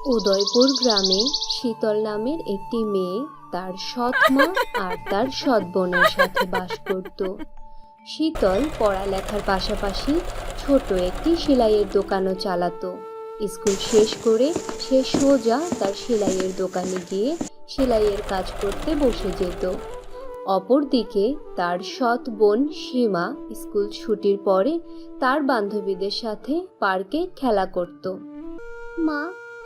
উদয়পুর গ্রামে শীতল নামের একটি মেয়ে তার সৎ মা আর তার সৎ বোনের সাথে বাস করত। শীতল পড়ালেখার পাশাপাশি ছোট একটি সেলাইয়ের দোকানও চালাতো। স্কুল শেষ করে সে সোজা তার সেলাইয়ের দোকানে গিয়ে সেলাইয়ের কাজ করতে বসে যেত। অপরদিকে তার সৎ বোন সীমা স্কুল ছুটির পরে তার বান্ধবীদের সাথে পার্কে খেলা করত। মা,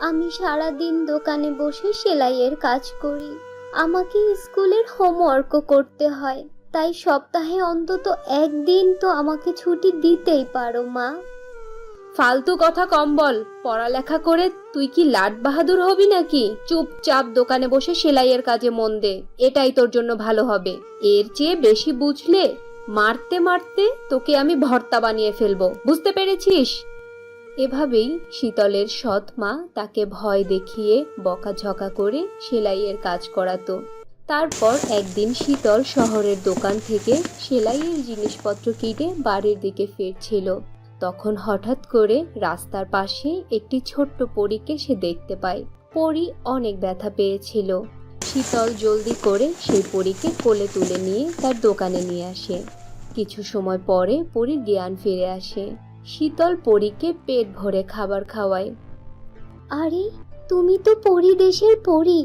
আমি সারা দিন দোকানে বসে সেলাইয়ের কাজ করি। আমাকে স্কুলের হোমওয়ার্কও করতে হয়, তাই সপ্তাহে অন্তত একদিন তো আমাকে ছুটি দিতেই পারো মা। ফালতু কথা কম বল। পড়ালেখা করে তুই কি লাট বাহাদুর হবি নাকি? চুপচাপ দোকানে বসে সেলাইয়ের কাজে মন দে, এটাই তোর জন্য ভালো হবে। এর চেয়ে বেশি বুঝলে মারতে মারতে তোকে আমি ভর্তা বানিয়ে ফেলবো, বুঝতে পেরেছিস? এভাবেই শীতলের সৎ মা তাকে ভয় দেখিয়ে বকাঝকা করে সেলাইয়ের কাজ করাতো। তারপর একদিন শীতল শহরের দোকান থেকে সেলাইয়ের জিনিসপত্র কিনে বাড়ির দিকে ফিরছিল। তখন হঠাৎ করে রাস্তার পাশে একটি ছোট্ট পরীকে সে দেখতে পায়। পরী অনেক ব্যথা পেয়েছিল। শীতল জলদি করে সেই পরীকে কোলে তুলে নিয়ে তার দোকানে নিয়ে আসে। কিছু সময় পরে পরীর জ্ঞান ফিরে আসে। শীতল পরীকে পেট ভরে খাবার খাওয়ায়। আরে, তুমি তো পরী দেশের পরী,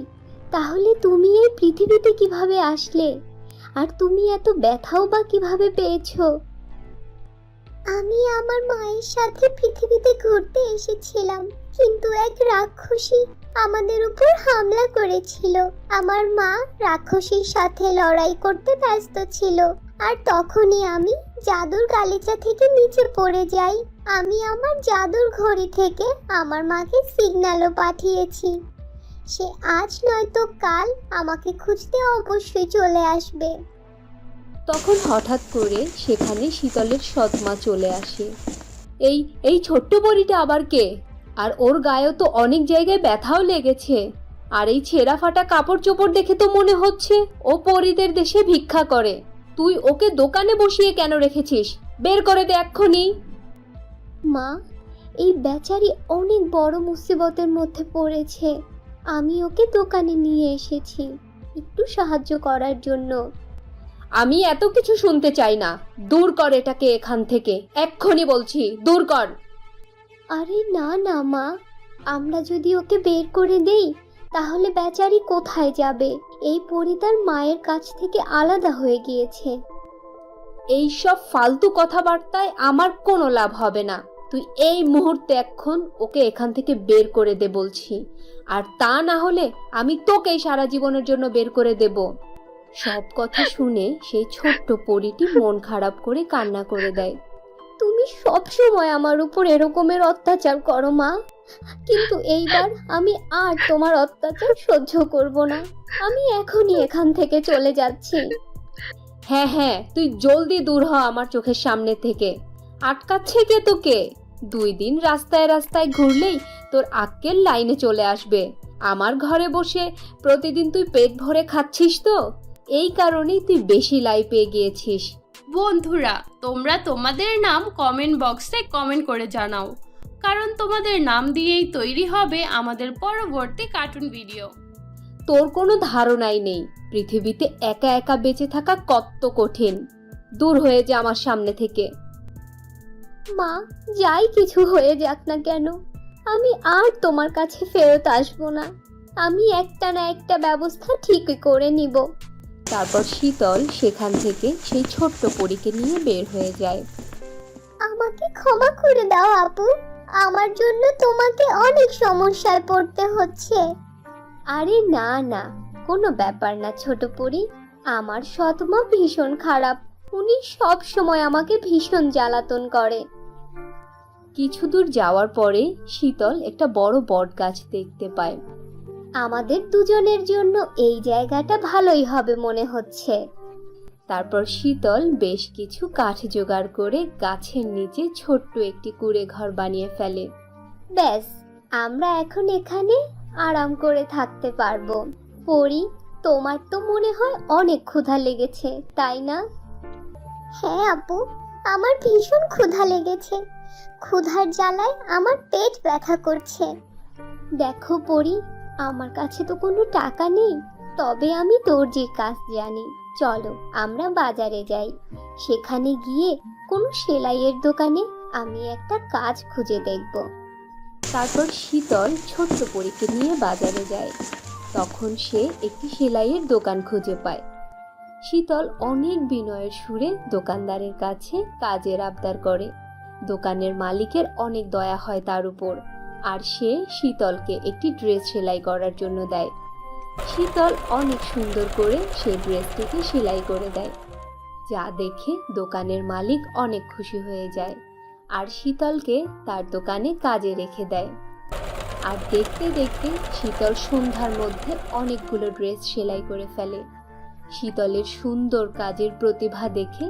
তাহলে তুমি এই পৃথিবীতে কিভাবে আসলে? আর তুমি এত ব্যথাও বা কিভাবে পেয়েছো? আমি আমার মায়ের সাথে পৃথিবীতে ঘুরতে এসেছিলাম, কিন্তু এক রাক্ষসী আমাদের উপর হামলা করেছিল। আমার মা রাক্ষসীর সাথে লড়াই করতে ব্যস্ত ছিল, আর তখনই আমি জাদুর গালিচা থেকে নিচে পড়ে যাই। আমি আমার জাদুর ঘড়ি থেকে আমার মাকে সিগন্যালও পাঠিয়েছি। সে আজ নয়তো কাল আমাকে খুঁজতে অবশ্যই চলে আসবে। তখন হঠাৎ করে সেখানে শীতলের সৎ মা চলে আসে। এই এই ছোট্ট পরীটা আবার কে? আর ওর গায়েও তো অনেক জায়গায় ব্যথাও লেগেছে। আর এই ছেঁড়া ফাটা কাপড় চোপড় দেখে তো মনে হচ্ছে ও পরীদের দেশে ভিক্ষা করে। তুই ওকে দোকানে বসিয়ে কেন রেখেছিস? বের করে দে এক্ষুনি। মা, এই বেচারি অনেক বড় মুসিবতের মধ্যে পড়েছে। আমি ওকে দোকানে নিয়ে এসেছি একটু সাহায্য করার জন্য। আমি এত কিছু শুনতে চাই না, দূর কর এটাকে এখান থেকে, এক্ষুনি বলছি, দূর কর। আরে না না মা, আমরা যদি ওকে বের করে দেই তাহলে বেচারি কোথায় যাবে? এই পরী তার মায়ের কাছ থেকে আলাদা হয়ে গিয়েছে। এই সব ফালতু কথাবার্তায় আমার কোনো লাভ হবে না। তুই এই মুহূর্তে এখন ওকে এখান থেকে বের করে দে বলছি, আর তা না হলে আমি তোকেই সারা জীবনের জন্য বের করে দেব। সব কথা শুনে সেই ছোট্ট পরীটি মন খারাপ করে কান্না করে দেয়। তুমি সব সময় আমার উপর এরকমের অত্যাচার করো মা, কিন্তু এইবার আমি আর তোমার অত্যাচার সহ্য করব না। আমি এখনই এখান থেকে চলে যাচ্ছি। হ্যাঁ হ্যাঁ, তুই জলদি দূর হ আমার চোখের সামনে থেকে। আটকাচ্ছে কে তোকে? 2 দিন রাস্তায় রাস্তায় ঘুরলেই তোর আক্কেল লাইনে চলে আসবে। আমার ঘরে বসে প্রতিদিন তুই পেট ভরে খাচ্ছিস তো, এই কারণেই তুই বেশি লাই পেয়ে গিয়েছিস। বন্ধুরা, তোমরা তোমাদের নাম কমেন্ট বক্সে কমেন্ট করে জানাও, কারণ তোমাদের নাম দিয়েই তৈরি হবে আমাদের পরবর্তী কার্টুন ভিডিও। তোর কোনো ধারণাই নেই পৃথিবীতে একা একা বেঁচে থাকা কত কঠিন। দূর হয়ে যা আমার সামনে থেকে। মা, যাই কিছু হয়ে যাক না কেন, আমি আর তোমার কাছে ফেরত আসবো না। আমি একটা না একটা ব্যবস্থা ঠিকই করে নিব। তারপর শীতল সেখান থেকে সেই ছোট্ট পরীকে নিয়ে বের হয়ে যায়। আমাকে ক্ষমা করে দাও আপু, আমার জন্য তোমাকে অনেক সমস্যায় পড়তে হচ্ছে। আরে না না, কোনো ব্যাপার না ছোট পরী। আমার সৎ মা ভীষণ খারাপ, উনি সব সময় আমাকে ভীষণ জ্বালাতন করে। কিছু দূর যাওয়ার পরে শীতল একটা বড় বট গাছ দেখতে পায়। আমাদের দুজনের জন্য এই জায়গাটা ভালোই হবে মনে হচ্ছে। তারপর শীতল বেশ কিছু কাঠ জোগাড় করে গাছের নিচে ছোট্ট একটি কুঁড়ে ঘর বানিয়ে ফেলে। ব্যাস, আমরা এখন এখানে আরাম করে থাকতে পারবো। পরী, তোমার তো মনে হয় অনেক ক্ষুধা লেগেছে, তাই না? হ্যাঁ আপু, আমার ভীষণ ক্ষুধা লেগেছে। ক্ষুধার জ্বালায় আমার পেট ব্যথা করছে। দেখো পরি, আমার কাছে তো কোনো টাকা নেই, তবে আমি দর্জির কাজ জানি। চলো আমরা বাজারে যাই, সেখানে গিয়ে কোনো সেলাইয়ের দোকানে আমি একটা কাজ খুঁজে দেখব। তারপর শীতল ছোট্ট পরীকে নিয়ে বাজারে যায়। তখন সে একটি সেলাইয়ের দোকান খুঁজে পায়। শীতল অনেক বিনয়ের সুরে দোকানদারের কাছে কাজের আবদার করে। দোকানের মালিকের অনেক দয়া হয় তার উপর, আর সে শীতলকে একটি ড্রেস সেলাই করার জন্য দেয়। শীতল অনেক সুন্দর করে সেই ড্রেসটিকে সেলাই করে দেয়, যা দেখে দোকানের মালিক অনেক খুশি হয়ে যায় আর শীতলকে তার দোকানে কাজে রেখে দেয়। আর দেখতে দেখতে শীতল সন্ধ্যার মধ্যে অনেকগুলো ড্রেস সেলাই করে ফেলে। শীতলের সুন্দর কাজের প্রতিভা দেখে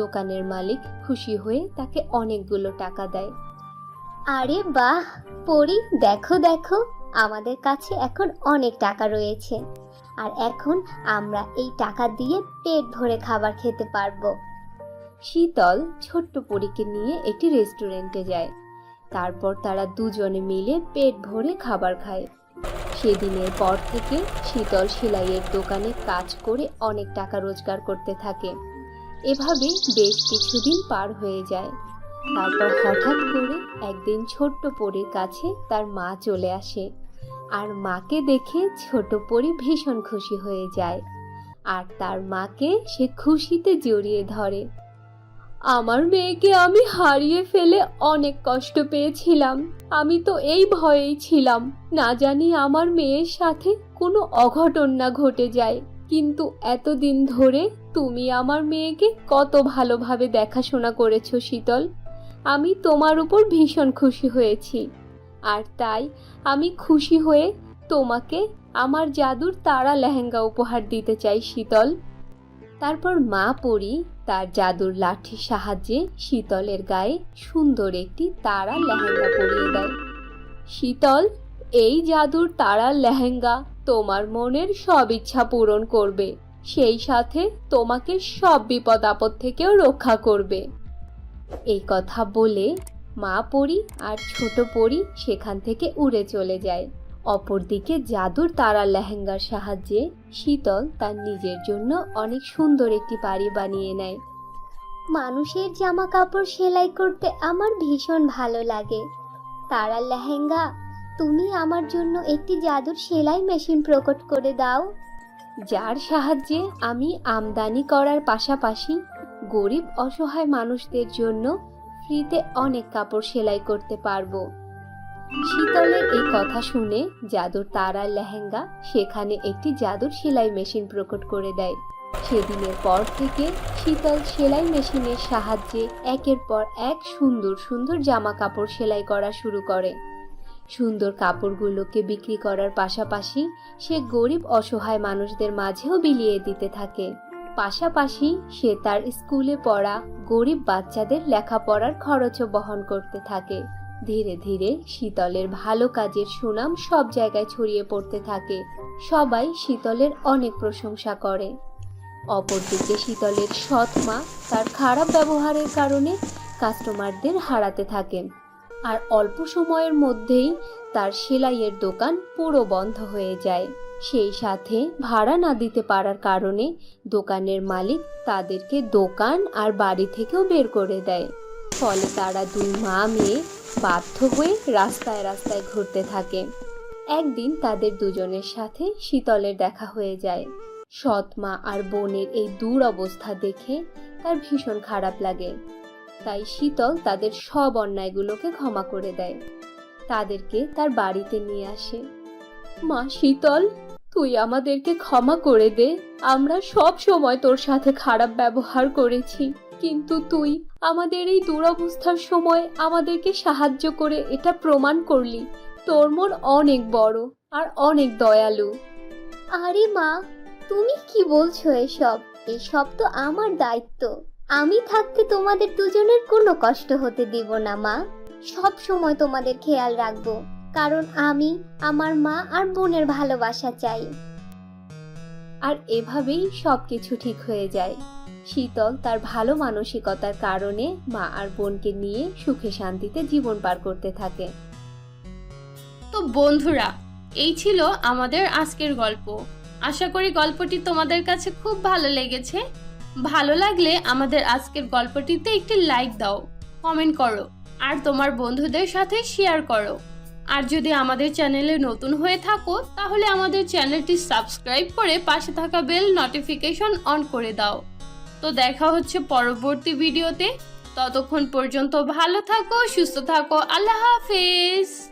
দোকানের মালিক খুশি হয়ে তাকে অনেকগুলো টাকা দেয়। আরে বাহ পরি, দেখো দেখো, আমাদের কাছে এখন অনেক টাকা রয়েছে, আর এখন আমরা এই টাকা দিয়ে পেট ভরে খাবার খেতে পারবো। শীতল ছোট্ট পরীকে নিয়ে একটি রেস্টুরেন্টে যায়। তারপর তারা দুজনে মিলে পেট ভরে খাবার খায়। সেদিনের পর থেকে শীতল সেলাইয়ের দোকানে কাজ করে অনেক টাকা রোজগার করতে থাকে। এভাবে বেশ কিছুদিন পার হয়ে যায়। তারপর হঠাৎ করে একদিন ছোট্ট পরীর কাছে তার মা চলে আসে, আর মাকে দেখে ছোট পরী ভীষণ খুশি হয়ে যায় আর তার মাকে সে খুশিতে জড়িয়ে ধরে। আমার মেয়েকে আমি হারিয়ে ফেলে অনেক কষ্ট পেয়েছিলাম। আমি তো এই ভয়েই ছিলাম, না জানি আমার মেয়ের সাথে কোনো অঘটন না ঘটে যায়। কিন্তু এতদিন ধরে তুমি আমার মেয়েকে কত ভালোভাবে দেখাশোনা করেছো শীতল। আমি তোমার উপর ভীষণ খুশি হয়েছি, আর তাই আমি খুশি হয়ে তোমাকে আমার জাদুর তারা লেহেঙ্গা উপহার দিতে চাই শীতল। তারপর মা পরী তার জাদুর লাঠির সাহায্যে শীতলের গায়ে সুন্দর একটি তারা লেহেঙ্গা পরিয়ে দেয়। শীতল, এই জাদুর তারা লেহেঙ্গা তোমার মনের সব ইচ্ছা পূরণ করবে, সেই সাথে তোমাকে সব বিপদ আপদ থেকেও রক্ষা করবে। এই কথা বলে মা পরী আর ছোট পরী সেখান থেকে উড়ে চলে যায়। অপরদিকে জাদুর তারা লেহেঙ্গার সাহায্যে শীতল তার নিজের জন্য অনেক সুন্দর একটি বাড়ি বানিয়ে নেয়। মানুষের জামা কাপড় সেলাই করতে আমার ভীষণ ভালো লাগে। তারা লেহেঙ্গা, তুমি আমার জন্য একটি জাদুর সেলাই মেশিন প্রকট করে দাও, যার সাহায্যে আমি আমদানি করার পাশাপাশি গরিব অসহায় মানুষদের জন্য ফ্রিতে অনেক কাপড় সেলাই করতে পারবো। শীতলের এই কথা শুনে জাদুর তারার লেহেঙ্গা সেখানে একটি জাদুর সেলাই মেশিন প্রকট করে দেয়। সেদিনের পর থেকে শীতল সেলাই মেশিনের সাহায্যে একের পর এক সুন্দর সুন্দর জামা কাপড় সেলাই করা শুরু করে। সুন্দর কাপড়গুলোকে বিক্রি করার পাশাপাশি সে গরিব অসহায় মানুষদের মাঝেও বিলিয়ে দিতে থাকে। পাশাপাশি সে তার স্কুলে পড়া গরিব বাচ্চাদের লেখাপড়ার খরচও বহন করতে থাকে। ধীরে ধীরে শীতলের ভালো কাজের সুনাম সব জায়গায় ছড়িয়ে পড়তে থাকে। সবাই শীতলের অনেক প্রশংসা করে। অপরদিকে শীতলের সৎ মা তার খারাপ ব্যবহারের কারণে কাস্টমারদের হারাতে থাকেন, আর অল্প সময়ের মধ্যেই তার সেলাইয়ের দোকান পুরো বন্ধ হয়ে যায়। সেই সাথে ভাড়া না দিতে পারার কারণে দোকানের মালিক তাদেরকে দোকান আর বাড়ি থেকেও বের করে দেয়। ফলে তারা দুই মা মেয়ে বাধ্য হয়ে রাস্তায় রাস্তায় ঘুরতে থাকে। একদিন তাদের দুজনের সাথে শীতলের দেখা হয়ে যায়। সৎ মা আর বোনের এই দুরবস্থা দেখে তার ভীষণ খারাপ লাগে। তাই শীতল তাদের সব অন্যায়গুলোকে ক্ষমা করে দেয়, তাদেরকে তার বাড়িতে নিয়ে আসে। মা শীতল, তুই আমাদেরকে ক্ষমা করে দে। আমরা সব সময় তোর সাথে খারাপ ব্যবহার করেছি, কিন্তু তুই আমাদের এই দুরবস্থার সময় আমাদেরকে সাহায্য করে এটা প্রমাণ করলি তোর মন অনেক বড় আর অনেক দয়ালু। আরে মা, তুমি কি বলছো? এসব তো আমার দায়িত্ব। আমি থাকতে তোমাদের দুজনের কোনো কষ্ট হতে দিব না মা। সব সময় তোমাদের খেয়াল রাখবো, কারণ আমি আমার মা আর বোনের ভালোবাসা চাই। আর এভাবেই সবকিছু ঠিক হয়ে যায়। শীতল তার ভালো মানসিকতার কারণে মা আর বোনকে নিয়ে সুখে শান্তিতে জীবন পার করতে থাকে। তো বন্ধুরা, এই ছিল আমাদের আজকের গল্প। আশা করি গল্পটি তোমাদের কাছে খুব ভালো লেগেছে। ভালো লাগলে আমাদের আজকের গল্পটিতে একটি লাইক দাও, কমেন্ট করো আর তোমার বন্ধুদের সাথে শেয়ার করো। আর যদি আমাদের চ্যানেলে নতুন হয়ে থাকো তাহলে আমাদের চ্যানেলটি সাবস্ক্রাইব করে পাশে থাকা বেল নোটিফিকেশন অন করে দাও। তো দেখা হচ্ছে পরবর্তী ভিডিওতে। ততক্ষণ পর্যন্ত ভালো থাকো, সুস্থ থাকো। আল্লাহ হাফেজ।